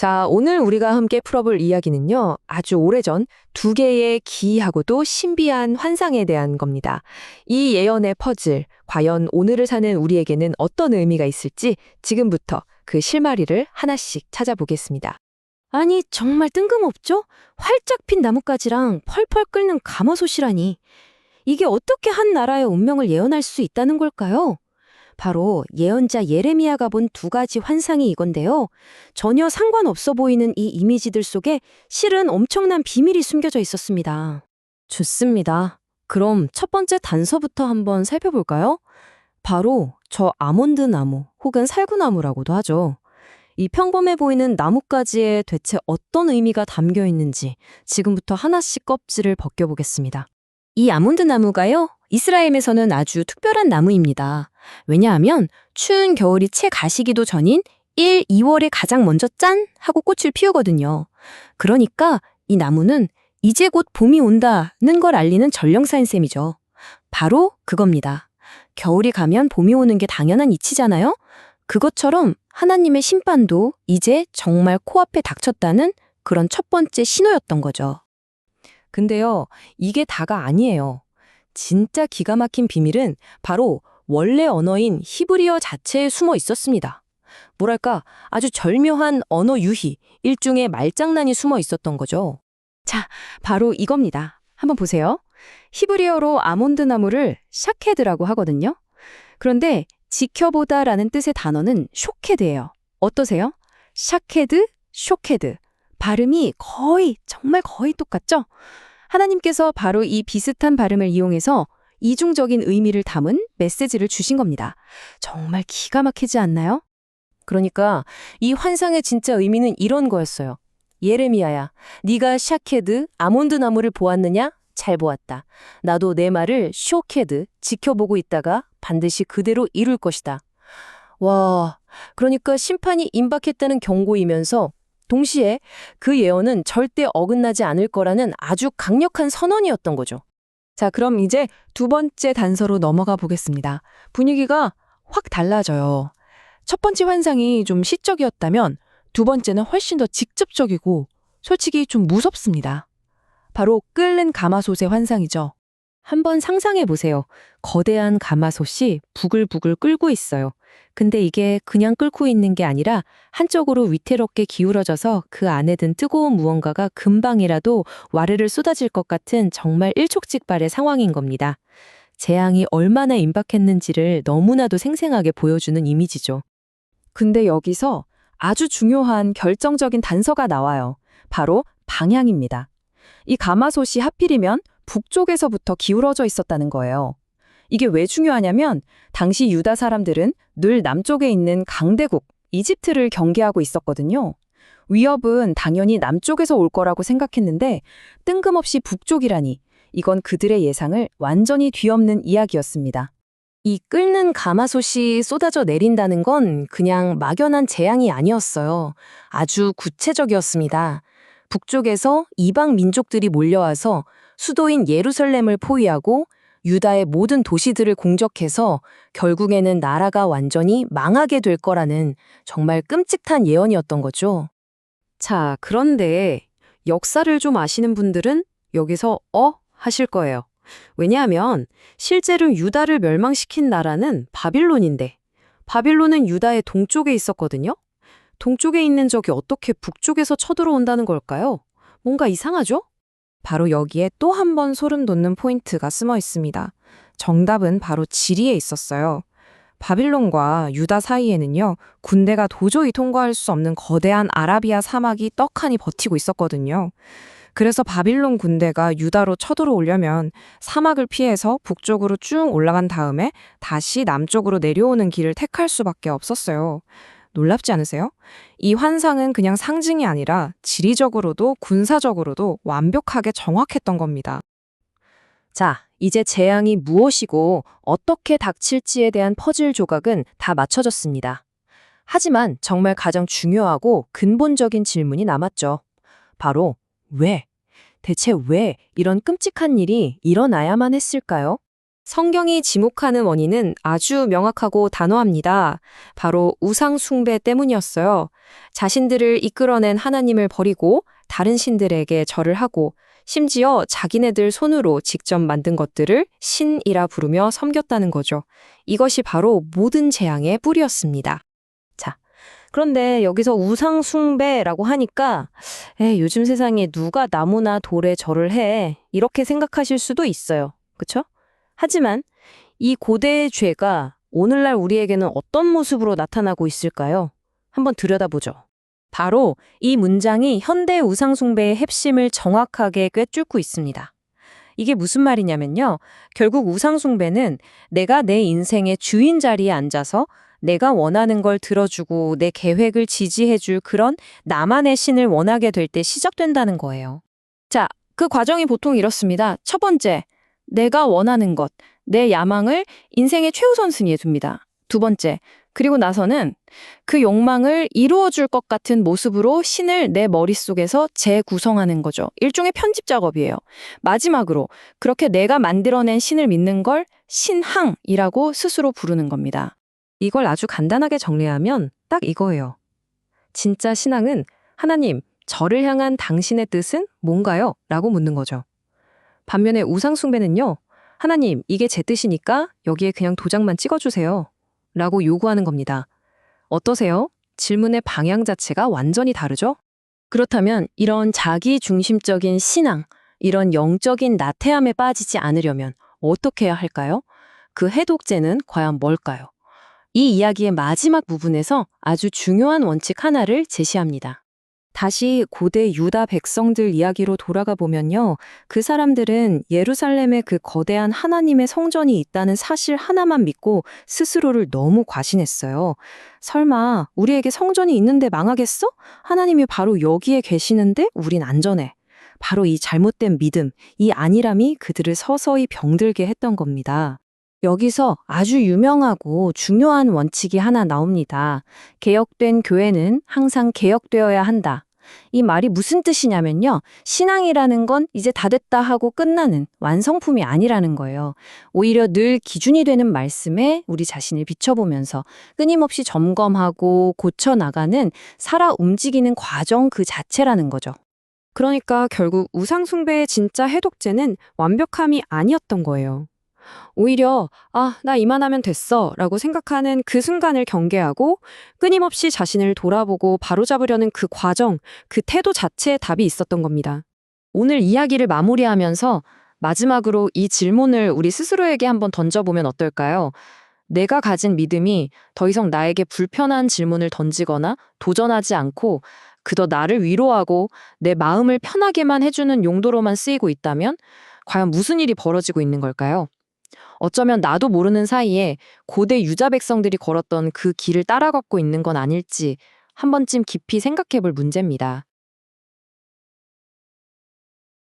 자, 오늘 우리가 함께 풀어볼 이야기는요, 아주 오래전 두 개의 기이하고도 신비한 환상에 대한 겁니다. 이 예언의 퍼즐, 과연 오늘을 사는 우리에게는 어떤 의미가 있을지 지금부터 그 실마리를 하나씩 찾아보겠습니다. 아니, 정말 뜬금없죠? 활짝 핀 나뭇가지랑 펄펄 끓는 가마솥이라니. 이게 어떻게 한 나라의 운명을 예언할 수 있다는 걸까요? 바로 예언자 예레미야가 본 두 가지 환상이 이건데요. 전혀 상관없어 보이는 이 이미지들 속에 실은 엄청난 비밀이 숨겨져 있었습니다. 좋습니다. 그럼 첫 번째 단서부터 한번 살펴볼까요? 바로 저 아몬드 나무 혹은 살구나무라고도 하죠. 이 평범해 보이는 나뭇가지에 대체 어떤 의미가 담겨 있는지 지금부터 하나씩 껍질을 벗겨보겠습니다. 이 아몬드 나무가요, 이스라엘에서는 아주 특별한 나무입니다. 왜냐하면 추운 겨울이 채 가시기도 전인 1, 2월에 가장 먼저 짠! 하고 꽃을 피우거든요. 그러니까 이 나무는 이제 곧 봄이 온다는 걸 알리는 전령사인 셈이죠. 바로 그겁니다. 겨울이 가면 봄이 오는 게 당연한 이치잖아요? 그것처럼 하나님의 심판도 이제 정말 코앞에 닥쳤다는 그런 첫 번째 신호였던 거죠. 근데요, 이게 다가 아니에요. 진짜 기가 막힌 비밀은 바로 원래 언어인 히브리어 자체에 숨어 있었습니다. 뭐랄까, 아주 절묘한 언어 유희, 일종의 말장난이 숨어 있었던 거죠. 자, 바로 이겁니다. 한번 보세요. 히브리어로 아몬드 나무를 샤케드라고 하거든요. 그런데 지켜보다라는 뜻의 단어는 쇼케드예요. 어떠세요? 샤케드, 쇼케드. 발음이 정말 거의 똑같죠? 하나님께서 바로 이 비슷한 발음을 이용해서 이중적인 의미를 담은 메시지를 주신 겁니다. 정말 기가 막히지 않나요? 그러니까 이 환상의 진짜 의미는 이런 거였어요. 예레미야야, 네가 샤케드, 아몬드 나무를 보았느냐? 잘 보았다. 나도 내 말을 쇼케드, 지켜보고 있다가 반드시 그대로 이룰 것이다. 와, 그러니까 심판이 임박했다는 경고이면서 동시에 그 예언은 절대 어긋나지 않을 거라는 아주 강력한 선언이었던 거죠. 자, 그럼 이제 두 번째 단서로 넘어가 보겠습니다. 분위기가 확 달라져요. 첫 번째 환상이 좀 시적이었다면 두 번째는 훨씬 더 직접적이고 솔직히 좀 무섭습니다. 바로 끓는 가마솥의 환상이죠. 한번 상상해 보세요. 거대한 가마솥이 부글부글 끓고 있어요. 근데 이게 그냥 끓고 있는 게 아니라 한쪽으로 위태롭게 기울어져서 그 안에 든 뜨거운 무언가가 금방이라도 와르르 쏟아질 것 같은 정말 일촉즉발의 상황인 겁니다. 재앙이 얼마나 임박했는지를 너무나도 생생하게 보여주는 이미지죠. 근데 여기서 아주 중요한 결정적인 단서가 나와요. 바로 방향입니다. 이 가마솥이 하필이면 북쪽에서부터 기울어져 있었다는 거예요. 이게 왜 중요하냐면 당시 유다 사람들은 늘 남쪽에 있는 강대국, 이집트를 경계하고 있었거든요. 위협은 당연히 남쪽에서 올 거라고 생각했는데 뜬금없이 북쪽이라니 이건 그들의 예상을 완전히 뒤엎는 이야기였습니다. 이 끓는 가마솥이 쏟아져 내린다는 건 그냥 막연한 재앙이 아니었어요. 아주 구체적이었습니다. 북쪽에서 이방 민족들이 몰려와서 수도인 예루살렘을 포위하고 유다의 모든 도시들을 공격해서 결국에는 나라가 완전히 망하게 될 거라는 정말 끔찍한 예언이었던 거죠. 자, 그런데 역사를 좀 아시는 분들은 여기서 하실 거예요. 왜냐하면 실제로 유다를 멸망시킨 나라는 바빌론인데 바빌론은 유다의 동쪽에 있었거든요. 동쪽에 있는 적이 어떻게 북쪽에서 쳐들어온다는 걸까요? 뭔가 이상하죠? 바로 여기에 또 한 번 소름 돋는 포인트가 숨어 있습니다. 정답은 바로 지리에 있었어요. 바빌론과 유다 사이에는요, 군대가 도저히 통과할 수 없는 거대한 아라비아 사막이 떡하니 버티고 있었거든요. 그래서 바빌론 군대가 유다로 쳐들어오려면 사막을 피해서 북쪽으로 쭉 올라간 다음에 다시 남쪽으로 내려오는 길을 택할 수밖에 없었어요. 놀랍지 않으세요? 이 환상은 그냥 상징이 아니라 지리적으로도 군사적으로도 완벽하게 정확했던 겁니다. 자, 이제 재앙이 무엇이고 어떻게 닥칠지에 대한 퍼즐 조각은 다 맞춰졌습니다. 하지만 정말 가장 중요하고 근본적인 질문이 남았죠. 바로 왜? 대체 왜 이런 끔찍한 일이 일어나야만 했을까요? 성경이 지목하는 원인은 아주 명확하고 단호합니다. 바로 우상 숭배 때문이었어요. 자신들을 이끌어낸 하나님을 버리고 다른 신들에게 절을 하고 심지어 자기네들 손으로 직접 만든 것들을 신이라 부르며 섬겼다는 거죠. 이것이 바로 모든 재앙의 뿌리였습니다. 자, 그런데 여기서 우상 숭배라고 하니까 요즘 세상에 누가 나무나 돌에 절을 해 이렇게 생각하실 수도 있어요. 그렇죠? 하지만 이 고대의 죄가 오늘날 우리에게는 어떤 모습으로 나타나고 있을까요? 한번 들여다보죠. 바로 이 문장이 현대 우상 숭배의 핵심을 정확하게 꿰뚫고 있습니다. 이게 무슨 말이냐면요. 결국 우상 숭배는 내가 내 인생의 주인 자리에 앉아서 내가 원하는 걸 들어주고 내 계획을 지지해줄 그런 나만의 신을 원하게 될 때 시작된다는 거예요. 자, 그 과정이 보통 이렇습니다. 첫 번째, 내가 원하는 것, 내 야망을 인생의 최우선순위에 둡니다. 두 번째, 그리고 나서는 그 욕망을 이루어줄 것 같은 모습으로 신을 내 머릿속에서 재구성하는 거죠. 일종의 편집 작업이에요. 마지막으로 그렇게 내가 만들어낸 신을 믿는 걸 신앙이라고 스스로 부르는 겁니다. 이걸 아주 간단하게 정리하면 딱 이거예요. 진짜 신앙은 하나님, 저를 향한 당신의 뜻은 뭔가요? 라고 묻는 거죠. 반면에 우상숭배는요. 하나님, 이게 제 뜻이니까 여기에 그냥 도장만 찍어주세요. 라고 요구하는 겁니다. 어떠세요? 질문의 방향 자체가 완전히 다르죠? 그렇다면 이런 자기 중심적인 신앙, 이런 영적인 나태함에 빠지지 않으려면 어떻게 해야 할까요? 그 해독제는 과연 뭘까요? 이 이야기의 마지막 부분에서 아주 중요한 원칙 하나를 제시합니다. 다시 고대 유다 백성들 이야기로 돌아가 보면요. 그 사람들은 예루살렘에 그 거대한 하나님의 성전이 있다는 사실 하나만 믿고 스스로를 너무 과신했어요. 설마 우리에게 성전이 있는데 망하겠어? 하나님이 바로 여기에 계시는데 우린 안전해. 바로 이 잘못된 믿음, 이 안일함이 그들을 서서히 병들게 했던 겁니다. 여기서 아주 유명하고 중요한 원칙이 하나 나옵니다. 개혁된 교회는 항상 개혁되어야 한다. 이 말이 무슨 뜻이냐면요. 신앙이라는 건 이제 다 됐다 하고 끝나는 완성품이 아니라는 거예요. 오히려 늘 기준이 되는 말씀에 우리 자신을 비춰보면서 끊임없이 점검하고 고쳐나가는 살아 움직이는 과정 그 자체라는 거죠. 그러니까 결국 우상숭배의 진짜 해독제는 완벽함이 아니었던 거예요. 오히려 나 이만하면 됐어 라고 생각하는 그 순간을 경계하고 끊임없이 자신을 돌아보고 바로잡으려는 그 과정, 그 태도 자체에 답이 있었던 겁니다. 오늘 이야기를 마무리하면서 마지막으로 이 질문을 우리 스스로에게 한번 던져보면 어떨까요? 내가 가진 믿음이 더 이상 나에게 불편한 질문을 던지거나 도전하지 않고 그저 나를 위로하고 내 마음을 편하게만 해주는 용도로만 쓰이고 있다면 과연 무슨 일이 벌어지고 있는 걸까요? 어쩌면 나도 모르는 사이에 고대 유자 백성들이 걸었던 그 길을 따라걷고 있는 건 아닐지 한 번쯤 깊이 생각해 볼 문제입니다.